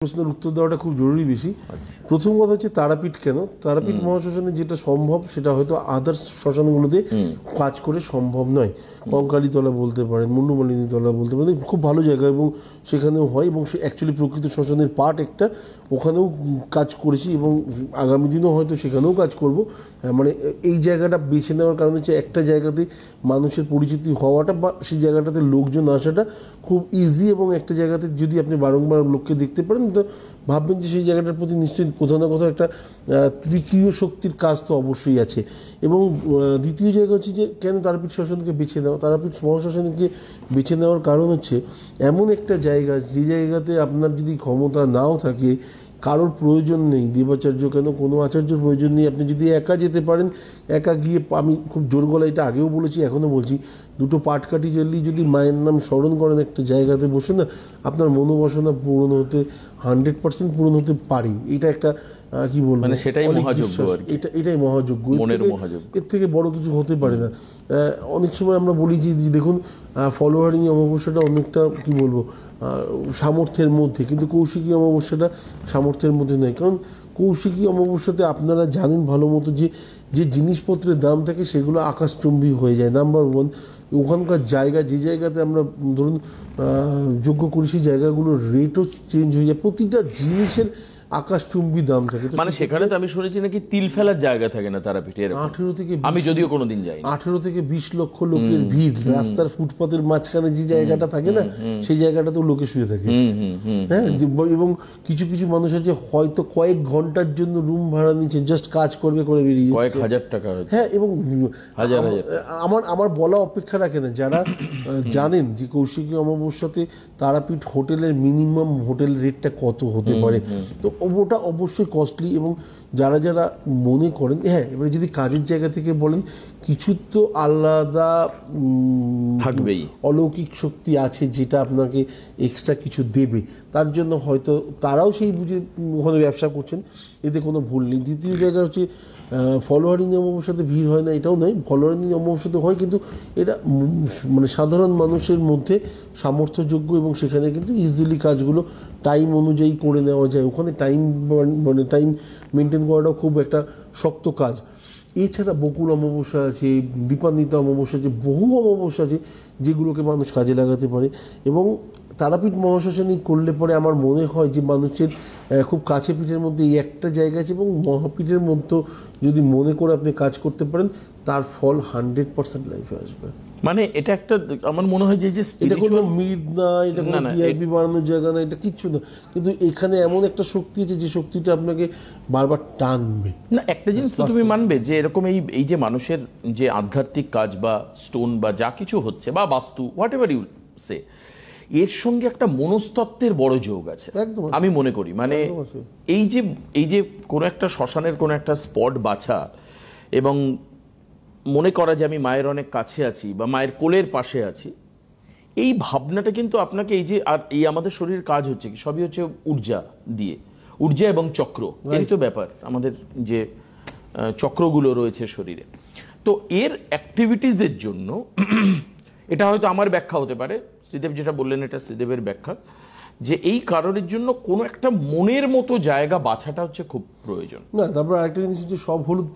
প্রশ্নের উত্তর দেওয়াটা খুব জরুরি বেশি। প্রথম কথা হচ্ছে তারাপীঠ কেন, তারাপীঠ মহাশ্মশানে যেটা সম্ভব সেটা হয়তো আদার্স শ্মশানগুলোতে কাজ করে সম্ভব নয়। কঙ্কালীতলা বলতে পারেন, মুন্ডমালিনীতলা বলতে পারেন, খুব ভালো জায়গা এবং সেখানেও হয় এবং সে অ্যাকচুয়ালি প্রকৃত শ্মশানের পার্ট একটা, ওখানেও কাজ করেছি এবং আগামী দিনও হয়তো সেখানেও কাজ করব। মানে এই জায়গাটা বেছে নেওয়ার কারণ হচ্ছে একটা জায়গাতে মানুষের পরিচিতি হওয়াটা বা সেই জায়গাটাতে লোকজন আসাটা খুব ইজি, এবং একটা জায়গাতে যদি আপনি বারংবার লোককে দেখতে পারেন তো ভাববেন যে সেই জায়গাটার প্রতি নিশ্চয়ই কোথাও না কোথাও একটা তৃতীয় শক্তির কাজ তো অবশ্যই আছে। এবং দ্বিতীয় জায়গা হচ্ছে যে কেন তারাপীঠ শ্মশানকে বেছে নেওয়া, তারাপীঠ মহাশ্মশানকে বেছে নেওয়ার কারণ হচ্ছে এমন একটা জায়গা যে জায়গাতে আপনার যদি ক্ষমতা নাও থাকে, কারোর প্রয়োজন নেই, দেবাচার্য কেন কোনো আচার্যর প্রয়োজন নেই, আপনি যদি একা যেতে পারেন, একা গিয়ে, আমি খুব জোর গলায় এটা আগেও বলেছি এখনও বলছি, দুটো পাটকাঠি জ্বালিয়ে যদি মায়ের নাম স্মরণ করেন একটা জায়গাতে বসে না, আপনার মনোবাসনা পূরণ হতে 100% পূরণ হতে পারে। এটা একটা কি বলবো, মানে সেটাই মহাযজ্ঞ, এটাই মহাযজ্ঞ, এর থেকে বড় কিছু হতে পারে না। অনেক সময় আমরা বলি যে দেখুন ফলোয়ারিং অমাবস্যাটা অনেকটা কি বলবো সামর্থ্যের মধ্যে, কিন্তু কৌশিকী অমাবস্যাটা সামর্থ্যের মধ্যে নেই। কারণ কৌশিকী অমাবস্যাতে আপনারা জানেন ভালো মতো যে যে জিনিসপত্রের দাম থাকে সেগুলো আকাশচুম্বী হয়ে যায়। নাম্বার ওয়ান, ওখানকার জায়গা, যে জায়গাতে আমরা ধরুন যজ্ঞ করি সেই জায়গাগুলোর রেটও চেঞ্জ হয়ে যায়, প্রতিটা জিনিসের আকাশচুম্বী দাম থাকে। মানে সেখানে তো আমি শুনেছি নাকি তিল ফেলার জায়গা থাকে না তারাপীঠে, 18 থেকে আমি যদিও কোনোদিন যাই, 18 থেকে 20 লক্ষ লোকের ভিড়, রাস্তার ফুটপাতের মাঝখানে যে জায়গাটা থাকে না সেই জায়গাটাতেও লোকে শুয়ে থাকে। হ্যাঁ, এবং কিছু কিছু মানুষ আছে হয়তো কয়েক ঘন্টার জন্য রুম ভাড়া নিচ্ছে, জাস্ট কাজ করবে করে বেরিয়ে কয়েক হাজার টাকা। হ্যাঁ, এবং আমার বলা অপেক্ষা রাখে না, যারা জানেন যে কৌশিকী অমাবস্যাতে তারাপীঠ হোটেলের মিনিমাম হোটেল রেটটা কত হতে পারে, তো ওটা অবশ্যই কস্টলি। এবং যারা যারা মনে করেন, হ্যাঁ, এবারে যদি কাজের জায়গা থেকে বলেন, কিছু তো আলাদা থাকবেই, অলৌকিক শক্তি আছে যেটা আপনাকে এক্সট্রা কিছু দেবে, তার জন্য হয়তো তারাও সেই বুঝে ওখানে ব্যবসা করছেন, এতে কোনো ভুল নেই। দ্বিতীয় জায়গা হচ্ছে ফলোয়ারিং অমাবস্যাতে ভিড় হয় না এটাও নয়, ফলোয়ারিং অমাবস্যাতে হয়, কিন্তু এটা মানে সাধারণ মানুষের মধ্যে সামর্থ্যযোগ্য এবং সেখানে কিন্তু ইজিলি কাজগুলো টাইম অনুযায়ী করে নেওয়া যায়। ওখানে টাইম মানে টাইম মেনটেন করাটাও খুব একটা শক্ত কাজ। এছাড়া বকুল অমাবস্যা আছে, দীপান্বিতা অমাবস্যা আছে, বহু অমাবস্যা আছে যেগুলোকে মানুষ কাজে লাগাতে পারে। এবং তারাপীঠ মহাশ্মশানী করলে পরে আমার মনে হয় যে মানুষের খুব কাছে পিঠের মধ্যে এই একটা জায়গা আছে, এবং মহাপীঠের মধ্যে যদি মনে করে আপনি কাজ করতে পারেন তার ফল 100% লাইফে আসবে। মানে এটা একটা আমার মনে হয় যে এটা কোনো মিড না, এটা কোনো টিআরপি বাড়ানোর জায়গা না, এটা কিচ্ছু না, কিন্তু এখানে এমন একটা শক্তি আছে যে শক্তিটা আপনাকে বারবার টানবে। না, একটা জিনিস তো তুমি মানবে যে এরকম এই যে মানুষের যে আধ্যাত্মিক কাজ বা স্টোন বা যা কিছু হচ্ছে বা বাস্তু হোয়াট এভার ইউ সে, এর সঙ্গে একটা মনস্তত্ত্বের বড় যোগ আছে আমি মনে করি। মানে এই যে কোনো একটা শ্মশানের কোনো একটা স্পট বাছা এবং মনে করা যে আমি মায়ের অনেক কাছে আছি বা মায়ের কোলের পাশে আছি, এই ভাবনাটা কিন্তু আপনাকে এই যে আর এই আমাদের শরীরের কাজ হচ্ছে কি সবই হচ্ছে ঊর্জা দিয়ে, ঊর্জা এবং চক্র, এই তো ব্যাপার আমাদের যে চক্রগুলো রয়েছে শরীরে। তো এর অ্যাক্টিভিটিসের জন্য এটা হয়তো আমার ব্যাখ্যা হতে পারে, শ্রীদেব যেটা বললেন এটা শ্রীদেবের ব্যাখ্যা, যে এই কারণের জন্য কোনো একটা মনের মতো জায়গা বাছাটা হচ্ছে খুব প্রয়োজন। না, তারপর আরেকটা জিনিস হচ্ছে সব হলুদ